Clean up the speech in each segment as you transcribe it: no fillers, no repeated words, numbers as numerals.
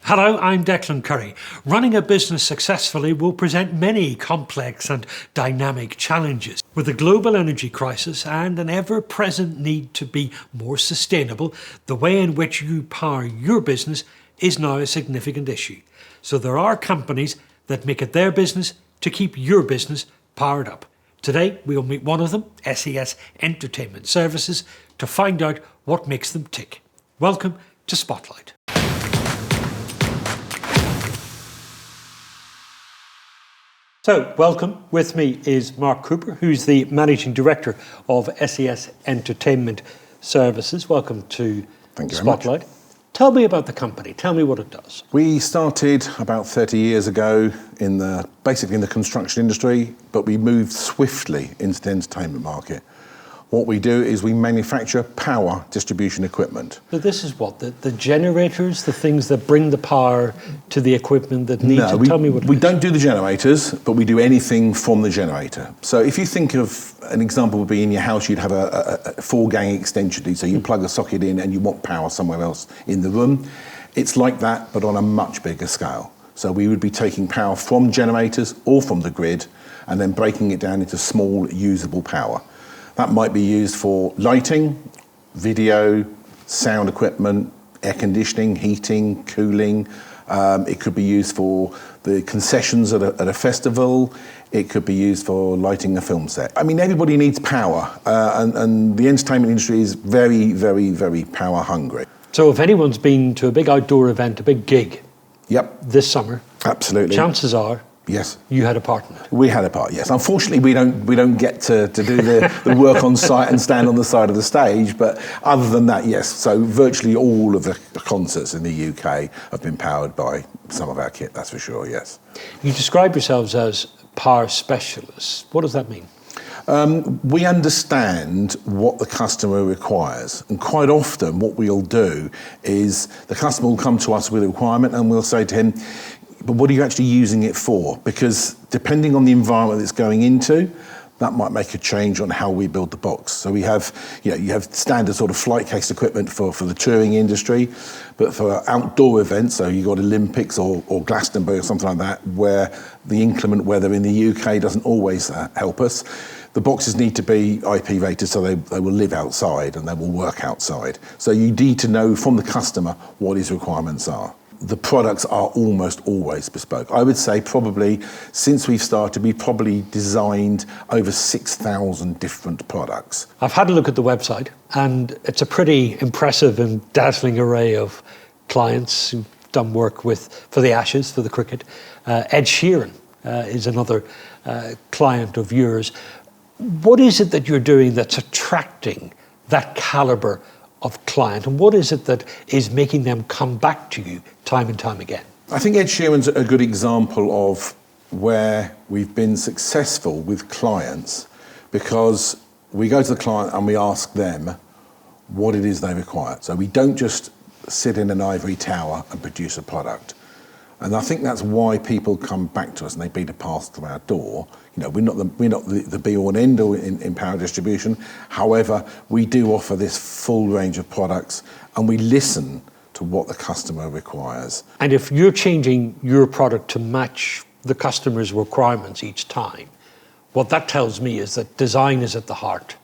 Hello, I'm Declan Curry. Running a business successfully will present many complex and dynamic challenges. With a global energy crisis and an ever-present need to be more sustainable, the way in which you power your business is now a significant issue. So there are companies that make it their business to keep your business powered up. Today, we'll meet one of them, SES Entertainment Services, to find out what makes them tick. Welcome to Spotlight. So, welcome. With me is Mark Cooper, who's the Managing Director of SES Entertainment Services. Welcome to Spotlight. Tell me about the company. Tell me what it does. We started about 30 years ago basically in the construction industry, but we moved swiftly into the entertainment market. What we do is we manufacture power distribution equipment. So this is what? The generators, the things that bring the power to the equipment that need to... Tell me what it is. We don't do the generators, but we do anything from the generator. So if you think of an example would be in your house, you'd have a four-gang extension. So you plug a socket in and you want power somewhere else in the room. It's like that, but on a much bigger scale. So we would be taking power from generators or from the grid and then breaking it down into small, usable power. That might be used for lighting, video, sound equipment, air conditioning, heating, cooling. It could be used for the concessions at a festival. It could be used for lighting a film set. I mean, everybody needs power, and the entertainment industry is very, very, very power hungry. So if anyone's been to a big outdoor event, a big gig, this summer, absolutely, chances are, yes, you had a part in it. We had a part, yes. Unfortunately, we don't get to do the work on site and stand on the side of the stage, but other than that, yes. So virtually all of the concerts in the UK have been powered by some of our kit, that's for sure, yes. You describe yourselves as power specialists. What does that mean? We understand what the customer requires, and quite often what we'll do is the customer will come to us with a requirement and we'll say to him, but what are you actually using it for? Because depending on the environment it's going into, that might make a change on how we build the box. So we have, you have standard sort of flight case equipment for the touring industry, but for outdoor events, so you've got Olympics or Glastonbury or something like that, where the inclement weather in the UK doesn't always help us. The boxes need to be IP rated so they will live outside and they will work outside. So you need to know from the customer what his requirements are. The products are almost always bespoke. I would say probably since we've started, we've probably designed over 6,000 different products. I've had a look at the website and it's a pretty impressive and dazzling array of clients who've done work for the Ashes, for the cricket. Ed Sheeran is another client of yours. What is it that you're doing that's attracting that caliber of client, and what is it that is making them come back to you time and time again? I think Ed Sheeran's a good example of where we've been successful with clients, because we go to the client and we ask them what it is they require. So we don't just sit in an ivory tower and produce a product. And I think that's why people come back to us and they beat a path to our door. We're not the be-all and end-all in power distribution. However, we do offer this full range of products and we listen to what the customer requires. And if you're changing your product to match the customer's requirements each time, what that tells me is that design is at the heart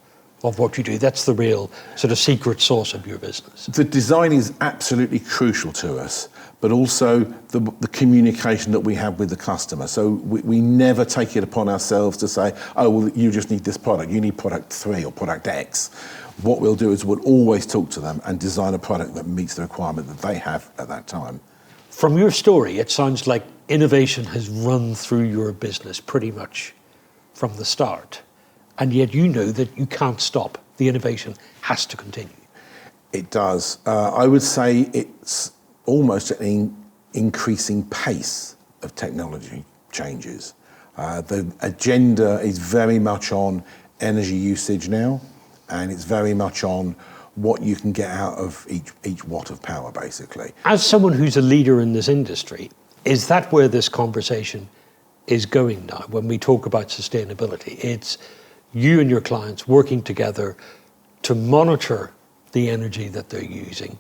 of what you do. That's the real sort of secret sauce of your business. The design is absolutely crucial to us, but also the communication that we have with the customer. So we never take it upon ourselves to say, oh, well, you just need this product. You need product 3 or product X. What we'll do is we'll always talk to them and design a product that meets the requirement that they have at that time. From your story, it sounds like innovation has run through your business pretty much from the start. And yet you know that you can't stop. The innovation has to continue. It does. I would say it's almost an increasing pace of technology changes. The agenda is very much on energy usage now, and it's very much on what you can get out of each watt of power, basically. As someone who's a leader in this industry, is that where this conversation is going now when we talk about sustainability? It's you and your clients working together to monitor the energy that they're using,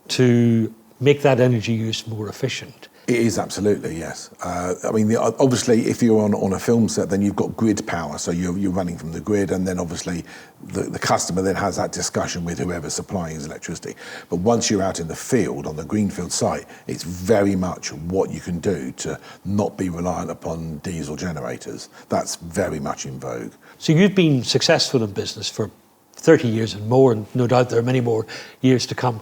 to make that energy use more efficient. It is, absolutely, yes. I mean, obviously, if you're on a film set, then you've got grid power, so you're running from the grid, and then obviously the customer then has that discussion with whoever's supplying his electricity. But once you're out in the field, on the greenfield site, it's very much what you can do to not be reliant upon diesel generators. That's very much in vogue. So you've been successful in business for 30 years and more, and no doubt there are many more years to come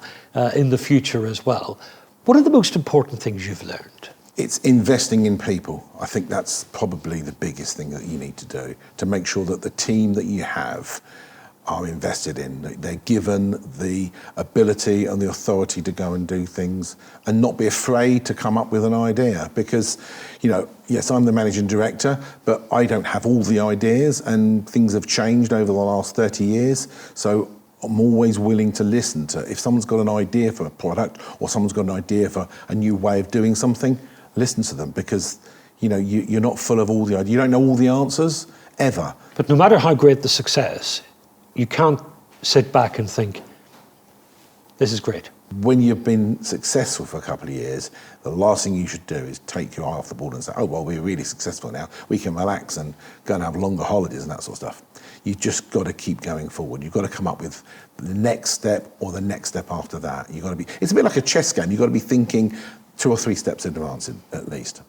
in the future as well. What are the most important things you've learned? It's investing in people. I think that's probably the biggest thing that you need to do, to make sure that the team that you have are invested in. They're given the ability and the authority to go and do things and not be afraid to come up with an idea. Because, yes, I'm the managing director, but I don't have all the ideas, and things have changed over the last 30 years. So I'm always willing to listen to, if someone's got an idea for a product or someone's got an idea for a new way of doing something, listen to them, because you're not full of all the ideas. You don't know all the answers, ever. But no matter how great the success, you can't sit back and think, this is great. When you've been successful for a couple of years, the last thing you should do is take your eye off the ball and say, oh, well, we're really successful now. We can relax and go and have longer holidays and that sort of stuff. You've just got to keep going forward. You've got to come up with the next step or the next step after that. You've got to be. It's a bit like a chess game. You've got to be thinking 2 or 3 steps in advance, at least.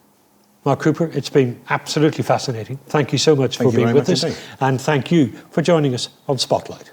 Mark Cooper, it's been absolutely fascinating. Thank you so much for being with us. Indeed. And thank you for joining us on Spotlight.